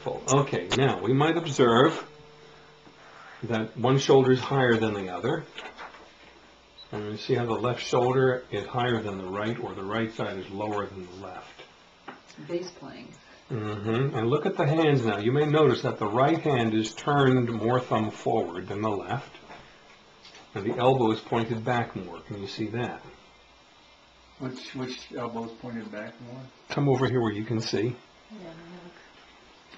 Wonderful. Okay, now we might observe that one shoulder is higher than the other. And you see how the left shoulder is higher than the right, or the right side is lower than the left. Bass playing. And look at the hands now. You may notice that the right hand is turned more thumb forward than the left, and the elbow is pointed back more. Can you see that? Which elbow is pointed back more? Come over here where you can see.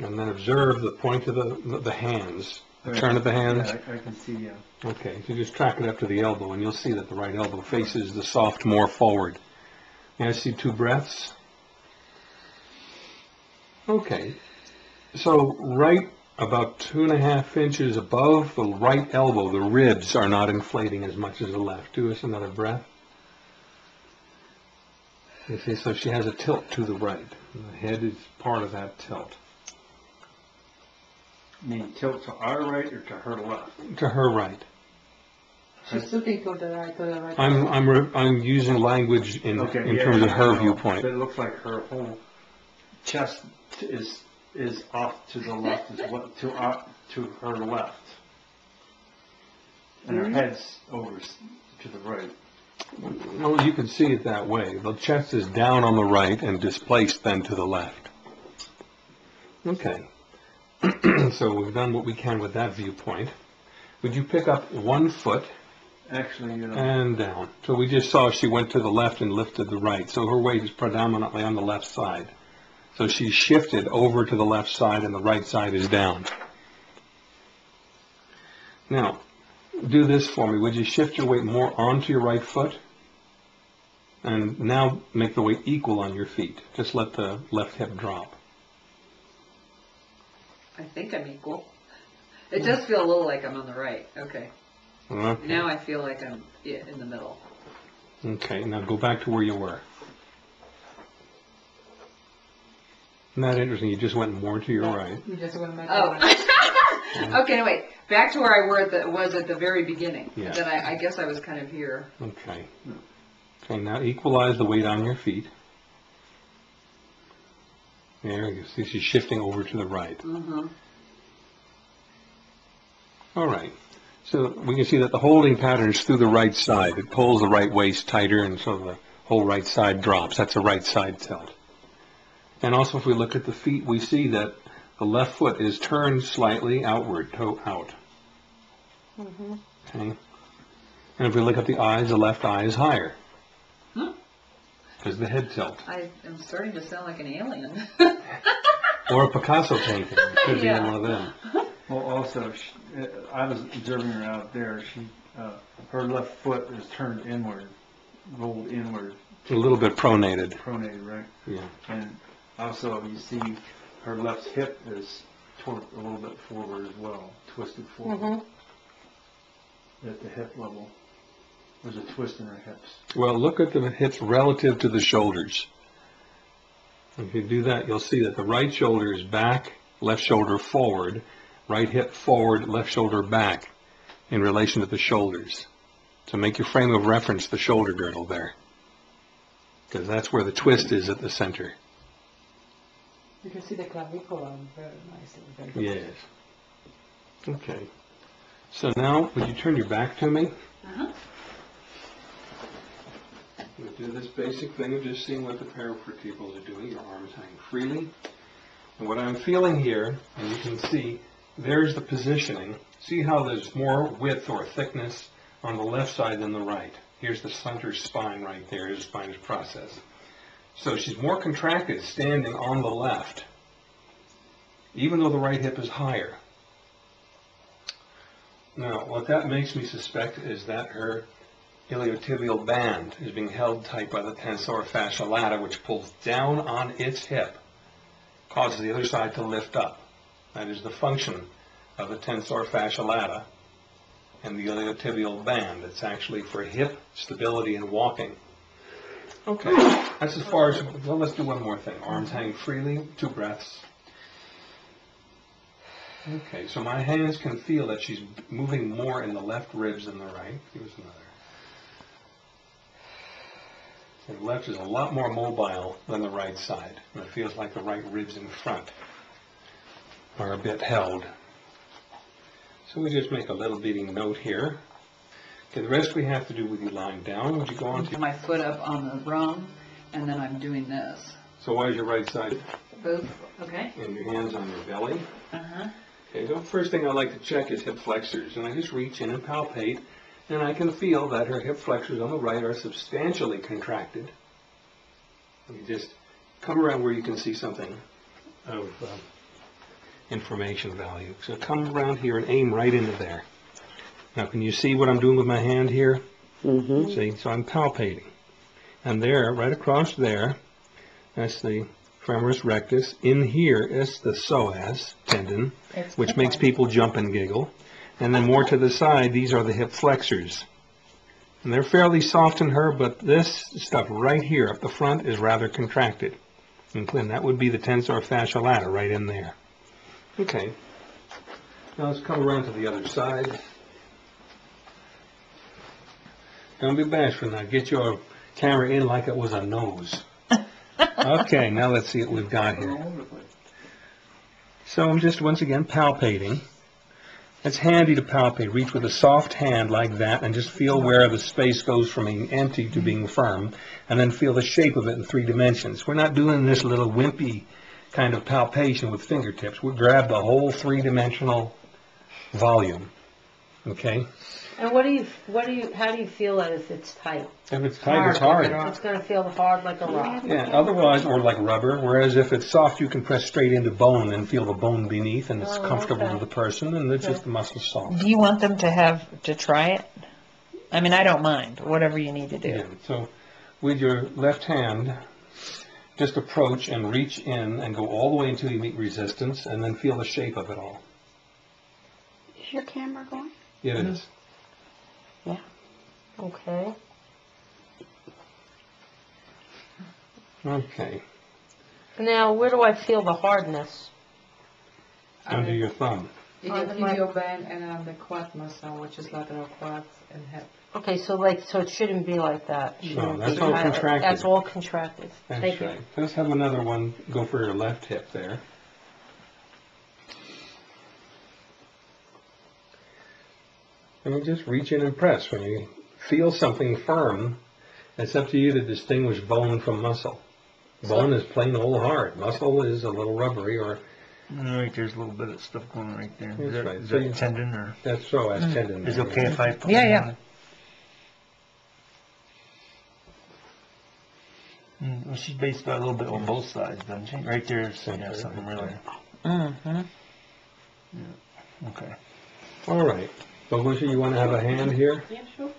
And then observe the point of the hands, the turn of the hands. Yeah, I can see, yeah. Okay, so just track it up to the elbow, and you'll see that the right elbow faces the soft more forward. May I see 2 breaths? Okay, so right about 2.5 inches above the right elbow, the ribs are not inflating as much as the left. Do us another breath. You see, so she has a tilt to the right. And the head is part of that tilt. You mean tilt to our right or to her left? To her right. She's tilting to the right. I'm using language in terms of her viewpoint. But it looks like her whole chest is off to the left as well, to her left, and her head's over to the right. Well, you can see it that way. The chest is down on the right and displaced then to the left. Okay. So we've done what we can with that viewpoint. Would you pick up 1 foot? Actually, and down. So we just saw she went to the left and lifted the right. So her weight is predominantly on the left side. So she shifted over to the left side and the right side is down. Now, do this for me. Would you shift your weight more onto your right foot? And now make the weight equal on your feet. Just let the left hip drop. I think I'm equal. It does feel a little like I'm on the right. Okay. Now I feel like I'm in the middle. Okay, now go back to where you were. Isn't that interesting? You just went more to your right. You just went back to your right. Okay, no, wait. Back to where I was at the very beginning. Yeah. Then I guess I was kind of here. Okay. Okay, now equalize the weight on your feet. There you see she's shifting over to the right. All right. So we can see that the holding pattern is through the right side. It pulls the right waist tighter, and so the whole right side drops. That's a right side tilt. And also if we look at the feet, we see that the left foot is turned slightly outward, toe out. Okay. And if we look at the eyes, the left eye is higher. Because the head tilt. I am starting to sound like an alien. Or a Picasso painting. It could be one of them. Well, also, I was observing her out there. Her left foot is turned inward, rolled inward. A little bit pronated. Pronated, right? Yeah. And also, you see her left hip is toward a little bit forward as well, twisted forward. At the hip level. There's a twist in her hips. Well, look at the hips relative to the shoulders. If you do that, you'll see that the right shoulder is back, left shoulder forward, right hip forward, left shoulder back in relation to the shoulders. So make your frame of reference the shoulder girdle there, because that's where the twist is at the center. You can see the clavicle very nicely. Yes. Okay. So now, would you turn your back to me? We'll do this basic thing of just seeing what the paravertebrals are doing. Your arms hang freely. And what I'm feeling here, and you can see, there's the positioning. See how there's more width or thickness on the left side than the right. Here's the center spine right there. Here's the spinous process. So she's more contracted standing on the left, even though the right hip is higher. Now, what that makes me suspect is that her iliotibial band is being held tight by the tensor fascia lata, which pulls down on its hip, causes the other side to lift up. That is the function of the tensor fascia lata and the iliotibial band. It's actually for hip stability and walking. Okay, that's as far as, well, let's do one more thing. Arms hang freely, 2 breaths. Okay, so my hands can feel that she's moving more in the left ribs than the right. Give us another. The left is a lot more mobile than the right side. And it feels like the right rib's in front. are a bit held. So we just make a little bitty note here. Okay, the rest we have to do with you lying down. Would you go on to My foot up on the rung, and then I'm doing this. So why is your right side? Both, okay? And your hands on your belly. Uh-huh. Okay, the first thing I like to check is hip flexors. And I just reach in and palpate, and I can feel that her hip flexors on the right are substantially contracted. You just come around where you can see something of information value. So come around here and aim right into there. Now, can you see what I'm doing with my hand here? Mm-hmm. See, so I'm palpating. And there, right across there, that's the femoris rectus. In here is the psoas tendon, which makes people jump and giggle. And then more to the side, these are the hip flexors. And they're fairly soft in her, but this stuff right here up the front is rather contracted. And that would be the tensor fasciae lata right in there. Okay. Now let's come around to the other side. Don't be bashful now. Get your camera in like it was a nose. Okay, now let's see what we've got here. So I'm just once again palpating. It's handy to palpate. Reach with a soft hand like that and just feel where the space goes from being empty to being firm, and then feel the shape of it in 3 dimensions. We're not doing this little wimpy kind of palpation with fingertips. We grab the whole 3-dimensional volume. Okay? And how do you feel that if it's tight? If it's tight, it's hard. It's going to feel hard like a rock. Yeah, otherwise, or like rubber, whereas if it's soft, you can press straight into bone and feel the bone beneath, and it's comfortable okay. to the person, and it's just the muscle soft. Do you want them to try it? I mean, I don't mind, whatever you need to do. Yeah, so with your left hand, just approach and reach in and go all the way until you meet resistance, and then feel the shape of it all. Is your camera going? It is. Yeah. Okay. Okay. Now, where do I feel the hardness? Under your thumb. In your tibial band and on the quad muscle, which is lateral quads and hip. Okay, so it shouldn't be like that. No, that's all contracted. That's all contracted. That's Thank right. you. Let's have another one go for your left hip there. And you just reach in and press. When you feel something firm, it's up to you to distinguish bone from muscle. Bone is plain old hard. Muscle is a little rubbery, or Right, there's a little bit of stuff going right there. That's Is that, right. is So that you- tendon or? that's psoas tendon. Is it okay if I? put Yeah, it yeah. on? Well, she's basically a little bit on both sides, doesn't she? Right there's yeah, something really. Mm-hmm. Okay. All right. So, Lucia, you want to have a hand here? Yeah, sure.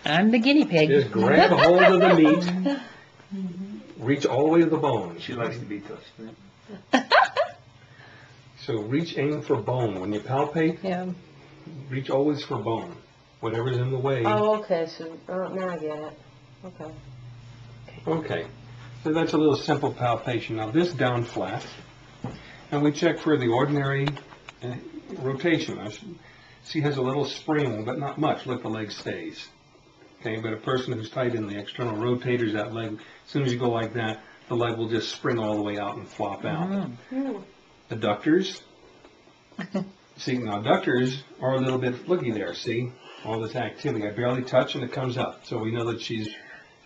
I'm the guinea pig. Just grab a hold of the meat. Reach all the way to the bone. She likes to be touched. Right? So reach, aim for bone. When you palpate, Yeah. reach always for bone. Whatever's in the way. Oh, okay, so now I get it. Okay. Okay. So that's a little simple palpation. Now this down flat, and we check for the ordinary rotation. Now, she has a little spring, but not much. Look, the leg stays. Okay, but a person who's tight in the external rotators, that leg, as soon as you go like that, the leg will just spring all the way out and flop out. Adductors, see, now adductors are a little bit, looky there, see? All this activity. I barely touch and it comes up. So we know that she's...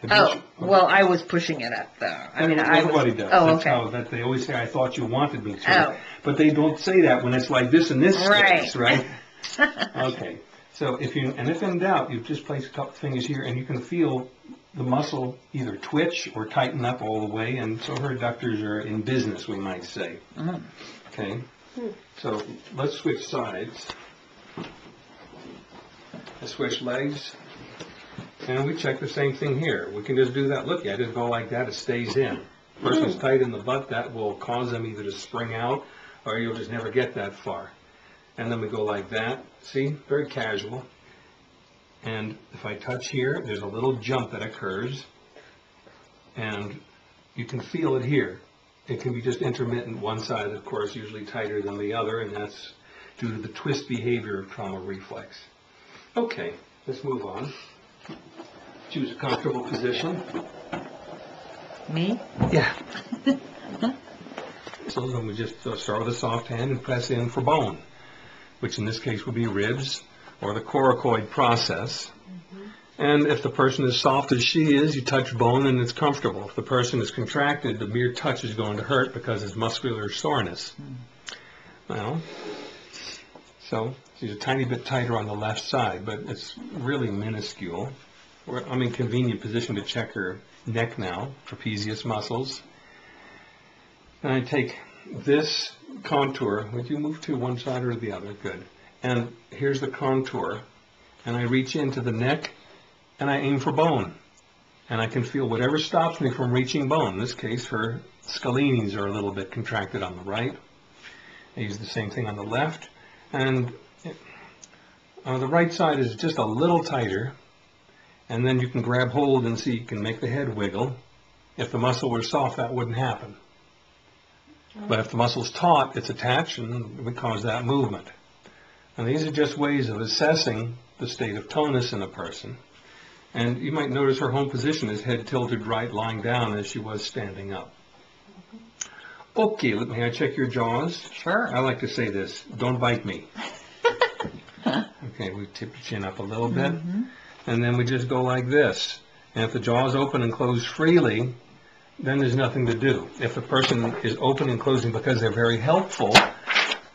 Oh, well, I was pushing it up, though. I mean, I was... Everybody does. Oh, That's okay. how that they always say, I thought you wanted me to. Oh. But they don't say that when it's like this in this Right. space, right? Okay. So if in doubt, you just place a couple fingers here and you can feel the muscle either twitch or tighten up all the way, and so her adductors are in business, we might say. Okay. So let's switch sides. Let's switch legs. And we check the same thing here. We can just do that. Look, I just go like that, it stays in. Person's tight in the butt, that will cause them either to spring out or you'll just never get that far. And then we go like that. See, very casual. And if I touch here, there's a little jump that occurs. And you can feel it here. It can be just intermittent. One side, of course, usually tighter than the other, and that's due to the twist behavior of trauma reflex. Okay, let's move on. Choose a comfortable position. Me? Yeah. muscles, and we just start with a soft hand and press in for bone, which in this case would be ribs or the coracoid process. And if the person is soft as she is, you touch bone and it's comfortable. If the person is contracted, the mere touch is going to hurt because it's muscular soreness. Well, so she's a tiny bit tighter on the left side, but it's really minuscule. I'm in convenient position to check her neck now, trapezius muscles. And I take this contour. Would you move to one side or the other? Good. And here's the contour. And I reach into the neck and I aim for bone. And I can feel whatever stops me from reaching bone. In this case, her scalenes are a little bit contracted on the right. I use the same thing on the left. And the right side is just a little tighter. And then you can grab hold and see, you can make the head wiggle. If the muscle were soft, that wouldn't happen. But if the muscle's taut, it's attached and it would cause that movement. And these are just ways of assessing the state of tonus in a person. And you might notice her home position is head tilted right, lying down as she was standing up. Okay, may I check your jaws? Sure. I like to say this, don't bite me. Okay, we tip your chin up a little bit. And then we just go like this. And if the jaws open and close freely, then there's nothing to do. If the person is open and closing because they're very helpful,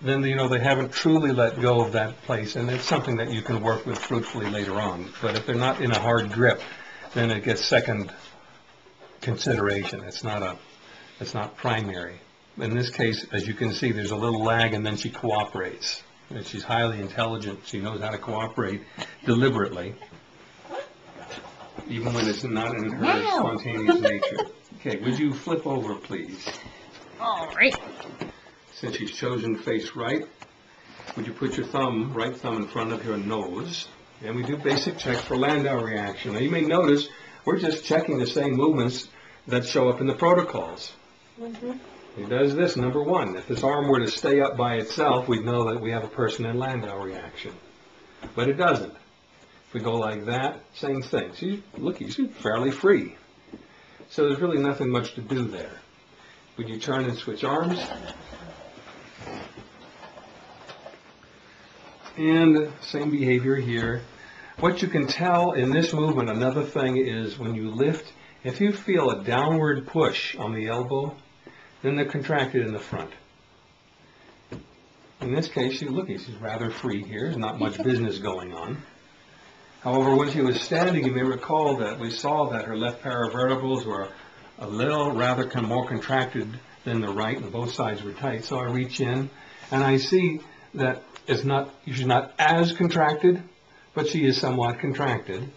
then they haven't truly let go of that place, and it's something that you can work with fruitfully later on. But if they're not in a hard grip, then it gets second consideration. It's not primary. In this case, as you can see, there's a little lag, and then she cooperates. And she's highly intelligent. She knows how to cooperate deliberately, even when it's not in her spontaneous nature. Okay, would you flip over, please? All right. Since she's chosen face right, would you put your right thumb in front of your nose? And we do basic checks for Landau reaction. Now you may notice we're just checking the same movements that show up in the protocols. He does this, number one. If this arm were to stay up by itself, we'd know that we have a person in Landau reaction. But it doesn't. If we go like that, same thing. She's fairly free. So there's really nothing much to do there. Would you turn and switch arms? And same behavior here. What you can tell in this movement, another thing is when you lift, if you feel a downward push on the elbow, then they're contracted in the front. In this case, she's rather free here. There's not much business going on. However, when she was standing, you may recall that we saw that her left paravertebrals were a little rather more contracted than the right, and both sides were tight. So I reach in, and I see that she's not as contracted, but she is somewhat contracted.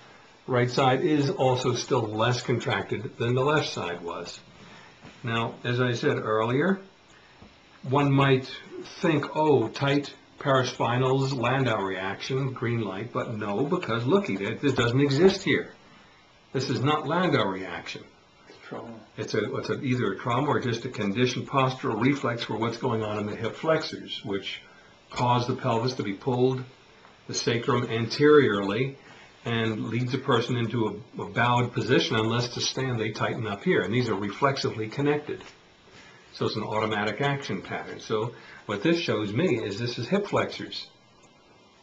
Right side is also still less contracted than the left side was. Now, as I said earlier, one might think, oh, tight paraspinals, Landau reaction, green light, but no, because looky, this doesn't exist here. This is not Landau reaction. It's either a trauma or just a conditioned postural reflex for what's going on in the hip flexors, which cause the pelvis to be pulled, the sacrum anteriorly, and leads a person into a bowed position. Unless to stand, they tighten up here, and these are reflexively connected. So it's an automatic action pattern. So what this shows me is this is hip flexors,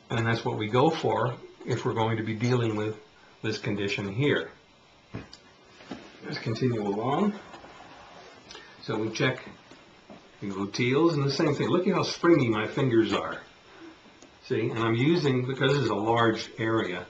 and that's what we go for if we're going to be dealing with this condition here. Let's continue along. So we check the gluteals, and the same thing. Look at how springy my fingers are. See, and I'm using, because this is a large area,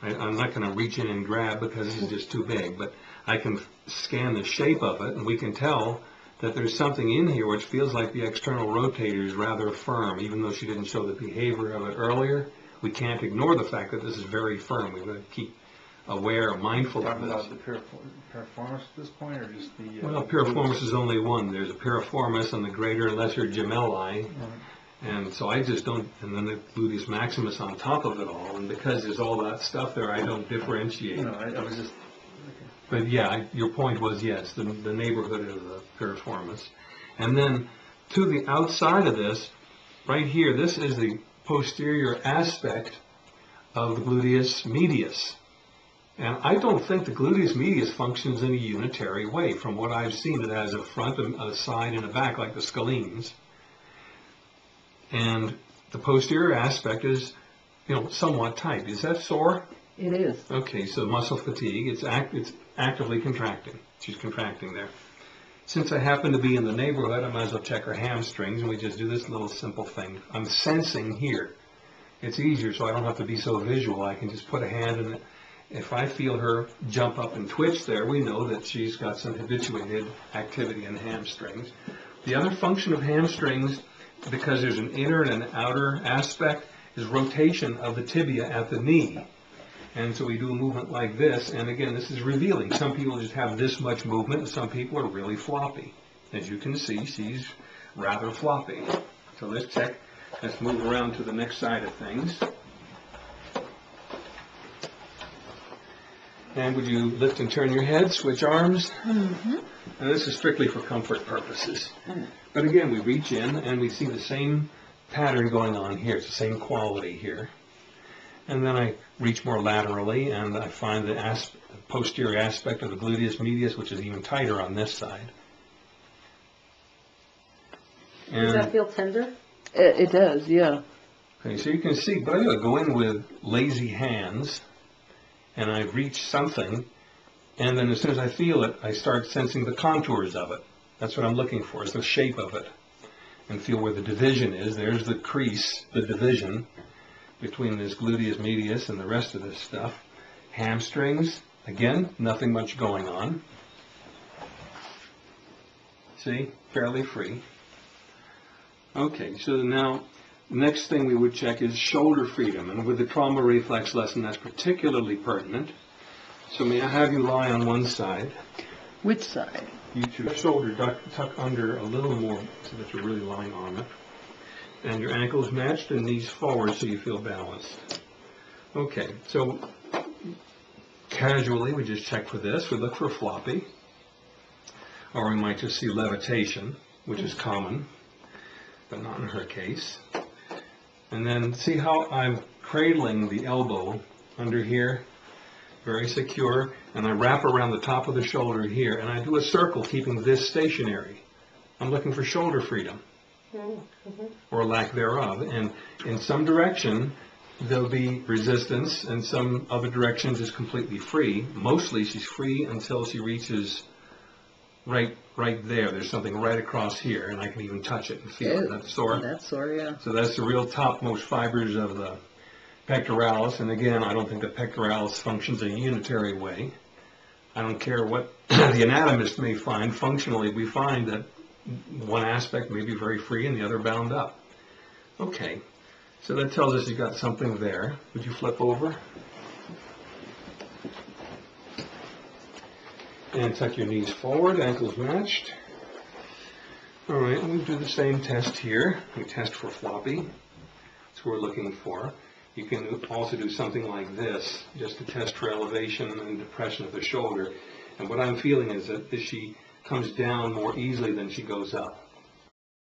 I'm not going to reach in and grab because this is just too big, but I can scan the shape of it, and we can tell that there's something in here which feels like the external rotator is rather firm. Even though she didn't show the behavior of it earlier, we can't ignore the fact that this is very firm. We've got to keep aware, mindful of this. Talking about the piriformis at this point, or just the... Well, piriformis is only one. There's a piriformis and the greater and lesser gemelli. And so I just don't, and then the gluteus maximus on top of it all. And because there's all that stuff there, I don't differentiate. No, I was just... But yeah, your point was, yes, the neighborhood of the piriformis. And then to the outside of this, right here, this is the posterior aspect of the gluteus medius. And I don't think the gluteus medius functions in a unitary way. From what I've seen, it has a front, a side, and a back like the scalenes. And the posterior aspect is, somewhat tight. Is that sore? It is. Okay, so muscle fatigue, it's actively contracting. She's contracting there. Since I happen to be in the neighborhood, I might as well check her hamstrings, and we just do this little simple thing. I'm sensing here. It's easier, so I don't have to be so visual. I can just put a hand in it. If I feel her jump up and twitch there, we know that she's got some habituated activity in the hamstrings. The other function of hamstrings, because there's an inner and an outer aspect, is rotation of the tibia at the knee. And so we do a movement like this, and again, this is revealing. Some people just have this much movement, and some people are really floppy. As you can see, she's rather floppy. So let's check. Let's move around to the next side of things. And would you lift and turn your head, switch arms? Mm-hmm. And this is strictly for comfort purposes. Mm. But again, we reach in and we see the same pattern going on here. It's the same quality here. And then I reach more laterally and I find the posterior aspect of the gluteus medius, which is even tighter on this side. And does that feel tender? It does, yeah. Okay, so you can see, but I go in with lazy hands. And I reach something, and then as soon as I feel it, I start sensing the contours of it. That's what I'm looking for, is the shape of it. And feel where the division is. There's the crease, the division, between this gluteus medius and the rest of this stuff. Hamstrings, again, nothing much going on. See, fairly free. Okay, so now, next thing we would check is shoulder freedom, and with the trauma reflex lesson that's particularly pertinent. So may I have you lie on one side? Which side? You two shoulder tuck under a little more so that you're really lying on it. And your ankles matched and knees forward so you feel balanced. Okay, so casually we just check for this. We look for floppy, or we might just see levitation, which is common, but not in her case. And then see how I'm cradling the elbow under here, very secure, and I wrap around the top of the shoulder here, and I do a circle keeping this stationary. I'm looking for shoulder freedom, or lack thereof, and in some direction there'll be resistance, and some other directions is completely free. Mostly she's free until she reaches right there. There's something right across here, and I can even touch it and feel it. That's sore. That's sore, yeah. So that's the real topmost fibers of the pectoralis. And again, I don't think the pectoralis functions in a unitary way. I don't care what the anatomist may find. Functionally, we find that one aspect may be very free and the other bound up. Okay, so that tells us you've got something there. Would you flip over? And tuck your knees forward, ankles matched. All right, and we do the same test here. We test for floppy. That's what we're looking for. You can also do something like this, just to test for elevation and depression of the shoulder. And what I'm feeling is that she comes down more easily than she goes up.